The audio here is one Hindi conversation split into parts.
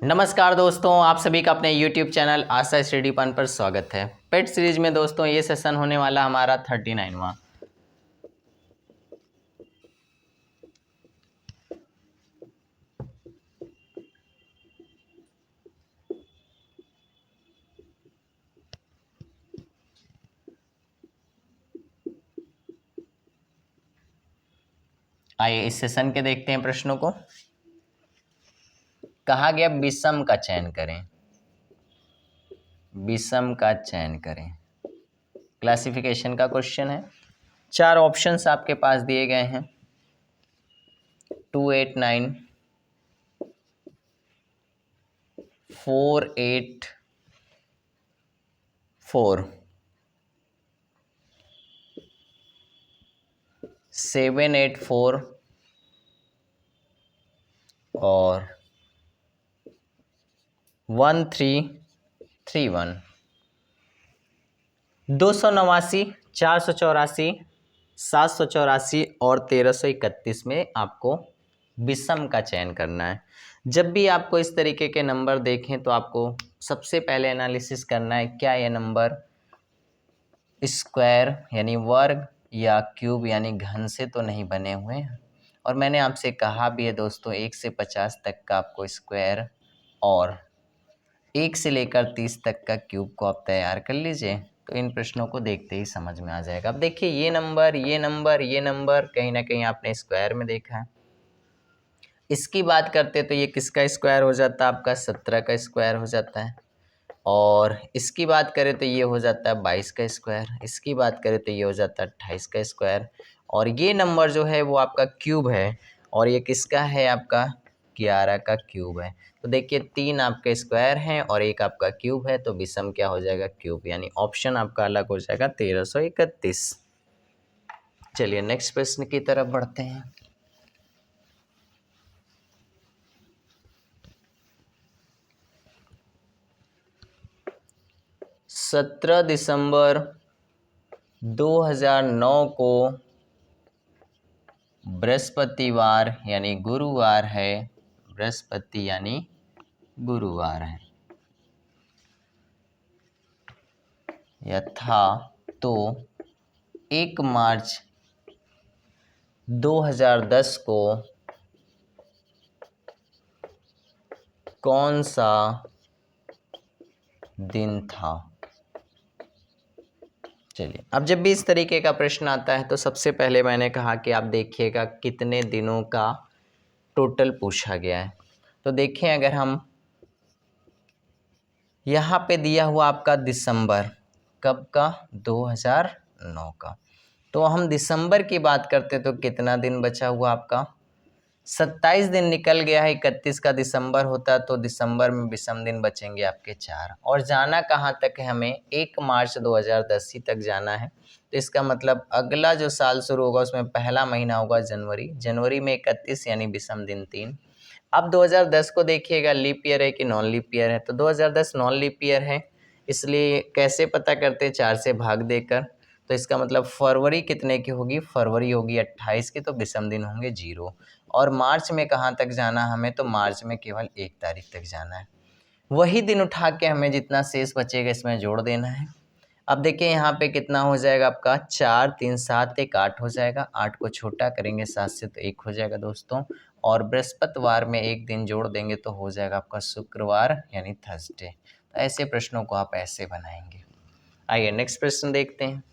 नमस्कार दोस्तों, आप सभी का अपने YouTube चैनल आशा स्टडी पॉइंट पर स्वागत है। पेट सीरीज में दोस्तों ये सेशन होने वाला हमारा 39वां। आइए इस सेशन के देखते हैं प्रश्नों को। कहा गया विषम का चयन करें। विषम का चयन करें, क्लासिफिकेशन का क्वेश्चन है। 4 ऑप्शंस आपके पास दिए गए हैं 2, 8, 9, 4, 8, 4, 7, 8, 4 और 1, 3, 3, 1। 289, 484, 784 और 1331 में आपको विषम का चयन करना है। जब भी आपको इस तरीके के नंबर देखें तो आपको सबसे पहले एनालिसिस करना है, क्या ये नंबर स्क्वायर यानी वर्ग या क्यूब यानी घन से तो नहीं बने हुए हैं। और मैंने आपसे कहा भी है दोस्तों 1 से 50 तक का आपको स्क्वायर और 1 से लेकर 30 तक का क्यूब को आप तैयार कर लीजिए, तो इन प्रश्नों को देखते ही समझ में आ जाएगा। अब देखिए ये नंबर कहीं ना कहीं आपने स्क्वायर में देखा है। इसकी बात करते तो ये किसका स्क्वायर हो जाता है, आपका 17 का स्क्वायर हो जाता है। और इसकी बात करें तो ये हो जाता है 22 का स्क्वायर। इसकी बात करें तो ये हो जाता है 28 का स्क्वायर। और ये नंबर जो है वो आपका क्यूब है और ये किसका है, आपका 11 का क्यूब है। तो देखिए 3 आपके स्क्वायर हैं और 1 आपका क्यूब है, तो विषम क्या हो जाएगा, क्यूब, यानी ऑप्शन आपका अलग हो जाएगा 1331। चलिए नेक्स्ट प्रश्न की तरफ बढ़ते हैं। सत्रह दिसंबर 2009 को बृहस्पतिवार यानी गुरुवार है। बृहस्पति यानी गुरुवार है यथा तो 1 मार्च 2010 को कौन सा दिन था। चलिए, अब जब भी इस तरीके का प्रश्न आता है तो सबसे पहले मैंने कहा कि आप देखिएगा कितने दिनों का टोटल पूछा गया है। तो देखिए अगर हम यहाँ पे दिया हुआ आपका दिसंबर, कब का, 2009 का, तो हम दिसंबर की बात करते तो कितना दिन बचा हुआ आपका, 27 दिन निकल गया है। 31 का दिसंबर होता तो दिसंबर में विषम दिन बचेंगे आपके 4। और जाना कहाँ तक है, हमें 1 मार्च 2010 ही तक जाना है। तो इसका मतलब अगला जो साल शुरू होगा उसमें पहला महीना होगा जनवरी। जनवरी में 31 यानी विषम दिन 3। अब 2010 को देखिएगा लीप ईयर है कि नॉन लीप ईयर है, तो 2010 नॉन लीप ईयर है, इसलिए कैसे पता करते, 4 से भाग देकर। तो इसका मतलब फरवरी कितने की होगी, फरवरी होगी 28 की, तो विषम दिन होंगे 0। और मार्च में कहाँ तक जाना हमें, तो मार्च में केवल 1 तारीख तक जाना है। वही दिन उठा के हमें जितना शेष बचेगा इसमें जोड़ देना है। अब देखिए यहाँ पे कितना हो जाएगा आपका, 4, 3, 7, 1, 8 हो जाएगा। 8 को छोटा करेंगे 7 से तो 1 हो जाएगा दोस्तों। और बृहस्पतिवार में 1 दिन जोड़ देंगे तो हो जाएगा आपका शुक्रवार यानी थर्सडे। तो ऐसे प्रश्नों को आप ऐसे बनाएंगे। आइए नेक्स्ट प्रश्न देखते हैं।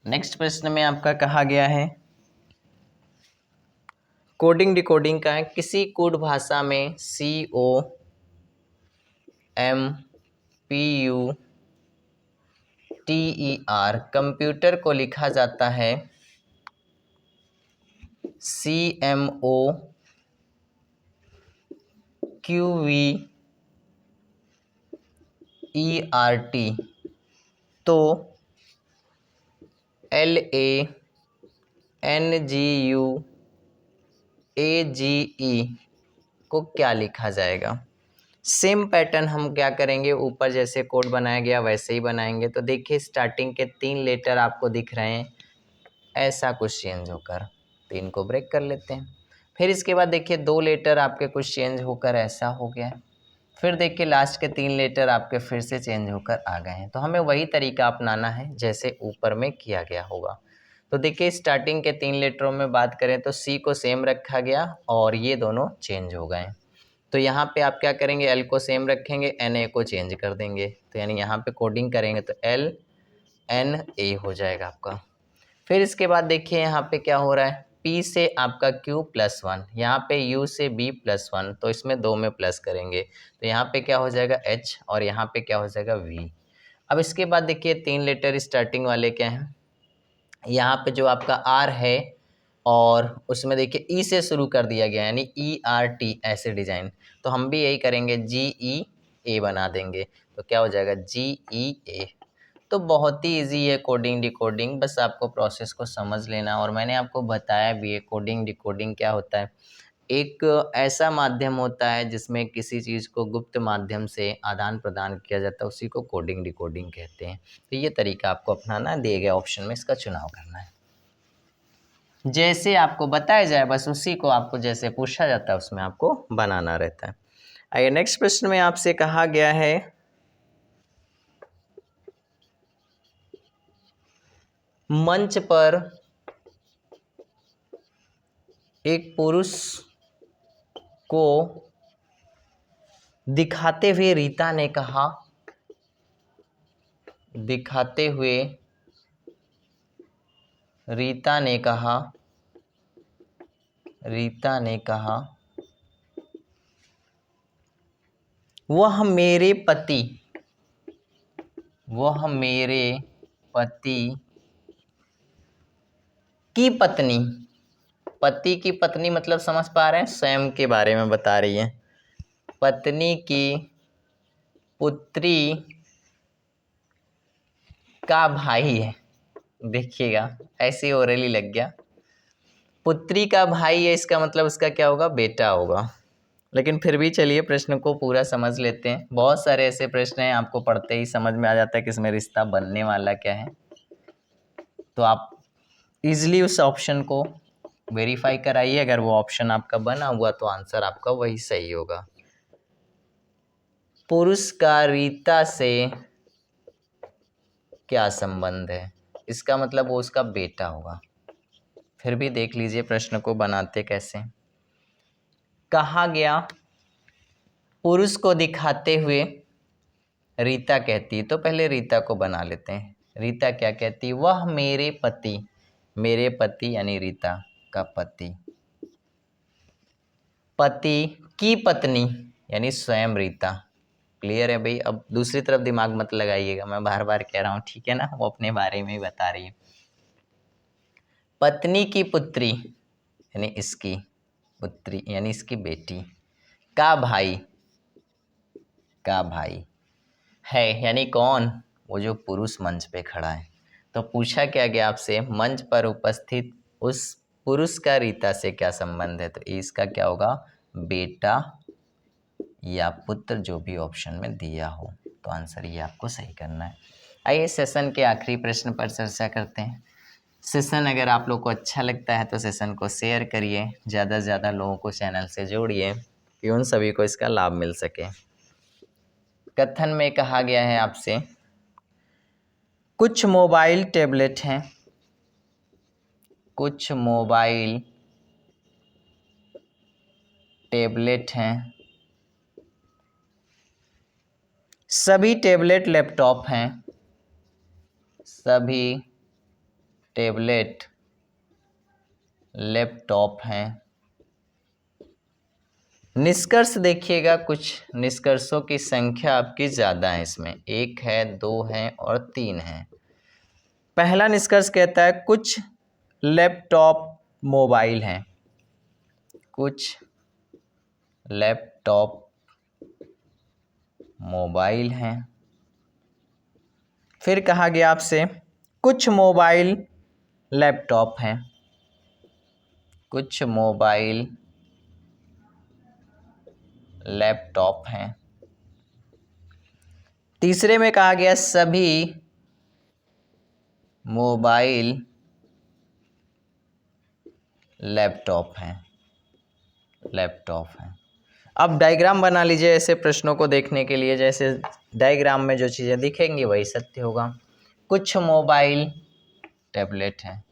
नेक्स्ट प्रश्न में आपका कहा गया है, कोडिंग डिकोडिंग का है। किसी कोड भाषा में COMPUTER कंप्यूटर को लिखा जाता है CMOQUERT, तो LANGUAGE को क्या लिखा जाएगा। सेम पैटर्न हम क्या करेंगे, ऊपर जैसे कोड बनाया गया वैसे ही बनाएंगे। तो देखिए स्टार्टिंग के 3 लेटर आपको दिख रहे हैं, ऐसा कुछ चेंज होकर 3 को ब्रेक कर लेते हैं। फिर इसके बाद देखिए 2 लेटर आपके कुछ चेंज होकर ऐसा हो गया है। फिर देखिए लास्ट के 3 लेटर आपके फिर से चेंज होकर आ गए हैं। तो हमें वही तरीका अपनाना है जैसे ऊपर में किया गया होगा। तो देखिए स्टार्टिंग के 3 लेटरों में बात करें तो सी को सेम रखा गया और ये दोनों चेंज हो गए। तो यहाँ पे आप क्या करेंगे, एल को सेम रखेंगे, एन ए को चेंज कर देंगे। तो यानी यहाँ पे कोडिंग करेंगे तो एल एन ए हो जाएगा आपका। फिर इसके बाद देखिए यहाँ पे क्या हो रहा है, P से आपका Q+1, यहाँ पे U से B+1, तो इसमें 2 में प्लस करेंगे तो यहाँ पे क्या हो जाएगा H और यहाँ पे क्या हो जाएगा V। अब इसके बाद देखिए 3 लेटर स्टार्टिंग वाले क्या हैं, यहाँ पे जो आपका R है और उसमें देखिए E से शुरू कर दिया गया यानी ERT ऐसे डिजाइन। तो हम भी यही करेंगे, GEA बना देंगे तो क्या हो जाएगा GEA। तो बहुत ही इजी है कोडिंग डिकोडिंग, बस आपको प्रोसेस को समझ लेना। और मैंने आपको बताया भी है कोडिंग डिकोडिंग क्या होता है। एक ऐसा माध्यम होता है जिसमें किसी चीज़ को गुप्त माध्यम से आदान प्रदान किया जाता है, उसी को कोडिंग डिकोडिंग कहते हैं। तो ये तरीका आपको अपनाना, दिए गए ऑप्शन में इसका चुनाव करना है। जैसे आपको बताया जाए बस उसी को आपको जैसे पूछा जाता है उसमें आपको बनाना रहता है। आइए नेक्स्ट प्रश्न में आपसे कहा गया है, मंच पर एक पुरुष को दिखाते हुए रीता ने कहा, दिखाते हुए रीता ने कहा, रीता ने कहा वह मेरे पति, वह मेरे पति की पत्नी, पति की पत्नी मतलब समझ पा रहे हैं, स्वयं के बारे में बता रही है, पत्नी की पुत्री का भाई है। देखिएगा ऐसे ओरली लग गया, पुत्री का भाई है इसका मतलब उसका क्या होगा, बेटा होगा। लेकिन फिर भी चलिए प्रश्न को पूरा समझ लेते हैं। बहुत सारे ऐसे प्रश्न हैं आपको पढ़ते ही समझ में आ जाता है कि इसमें रिश्ता बनने वाला क्या है। तो आप इजीली उस ऑप्शन को वेरीफाई कराइए, अगर वो ऑप्शन आपका बना हुआ तो आंसर आपका वही सही होगा। पुरुष का रीता से क्या संबंध है, इसका मतलब वो उसका बेटा होगा। फिर भी देख लीजिए प्रश्न को बनाते कैसे। कहा गया पुरुष को दिखाते हुए रीता कहती है, तो पहले रीता को बना लेते हैं। रीता क्या कहती है, वह मेरे पति, मेरे पति यानी रीता का पति, पति की पत्नी यानी स्वयं रीता। क्लियर है भाई। अब दूसरी तरफ दिमाग मत लगाइएगा, मैं बार बार कह रहा हूँ, ठीक है ना, वो अपने बारे में ही बता रही है। पत्नी की पुत्री यानी इसकी पुत्री यानी इसकी बेटी, का भाई, का भाई है यानी कौन, वो जो पुरुष मंच पे खड़ा है। तो पूछा क्या गया आपसे, मंच पर उपस्थित उस पुरुष का रीता से क्या संबंध है। तो इसका क्या होगा, बेटा या पुत्र, जो भी ऑप्शन में दिया हो। तो आंसर ये आपको सही करना है। आइए सेशन के आखिरी प्रश्न पर चर्चा करते हैं। सेशन अगर आप लोग को अच्छा लगता है तो सेशन को शेयर करिए, ज़्यादा से ज़्यादा लोगों को चैनल से जोड़िए कि उन सभी को इसका लाभ मिल सके। कथन में कहा गया है आपसे, कुछ मोबाइल टैबलेट हैं, कुछ मोबाइल टैबलेट हैं, सभी टैबलेट लैपटॉप हैं, सभी टैबलेट लैपटॉप हैं। निष्कर्ष देखिएगा, कुछ निष्कर्षों की संख्या आपकी ज़्यादा है इसमें, 1 है, 2 है और 3 है। पहला निष्कर्ष कहता है कुछ लैपटॉप मोबाइल हैं, कुछ लैपटॉप मोबाइल हैं। फिर कहा गया आपसे कुछ मोबाइल लैपटॉप हैं, कुछ मोबाइल लैपटॉप हैं। तीसरे में कहा गया सभी मोबाइल लैपटॉप हैं। लैपटॉप है। अब डायग्राम बना लीजिए ऐसे प्रश्नों को देखने के लिए, जैसे डायग्राम में जो चीज़ें दिखेंगी वही सत्य होगा। कुछ मोबाइल टैबलेट हैं,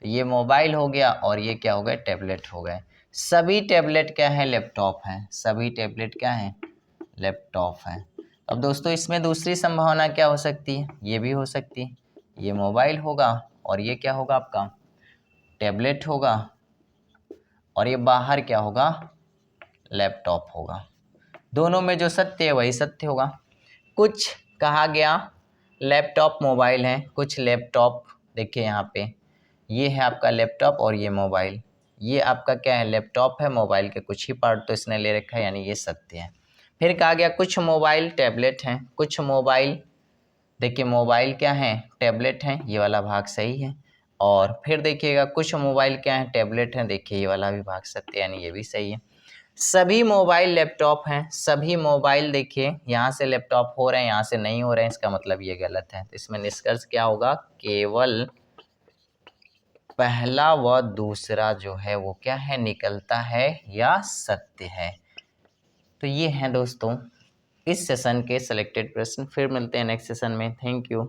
तो ये मोबाइल हो गया और ये क्या हो गए, टैबलेट हो गए। सभी टैबलेट क्या है, लैपटॉप हैं। सभी टैबलेट क्या हैं, लैपटॉप हैं। अब दोस्तों इसमें दूसरी संभावना क्या हो सकती है, ये भी हो सकती है, ये मोबाइल होगा और ये क्या होगा आपका, टैबलेट होगा, और ये बाहर क्या होगा, लैपटॉप होगा। दोनों में जो सत्य है वही सत्य होगा। कुछ कहा गया लैपटॉप मोबाइल हैं, कुछ लैपटॉप, देखिए यहाँ पे ये है आपका लैपटॉप और ये मोबाइल, ये आपका क्या है, लैपटॉप है, मोबाइल के कुछ ही पार्ट तो इसने ले रखा है, यानी ये सत्य है। फिर कहा गया कुछ मोबाइल टैबलेट हैं, कुछ मोबाइल, देखिए मोबाइल क्या है, टैबलेट हैं, ये वाला भाग सही है। और फिर देखिएगा कुछ मोबाइल क्या है, टैबलेट हैं, देखिए ये वाला भी भाग सत्य है, यानी ये भी सही है। सभी मोबाइल लैपटॉप हैं, सभी मोबाइल देखिए यहाँ से लैपटॉप हो रहे हैं, यहाँ से नहीं हो रहे हैं, इसका मतलब ये गलत है। तो इसमें निष्कर्ष क्या होगा, केवल पहला व दूसरा जो है वो क्या है, निकलता है या सत्य है। तो ये हैं दोस्तों इस सेशन के सिलेक्टेड प्रश्न। फिर मिलते हैं नेक्स्ट सेशन में। Thank you.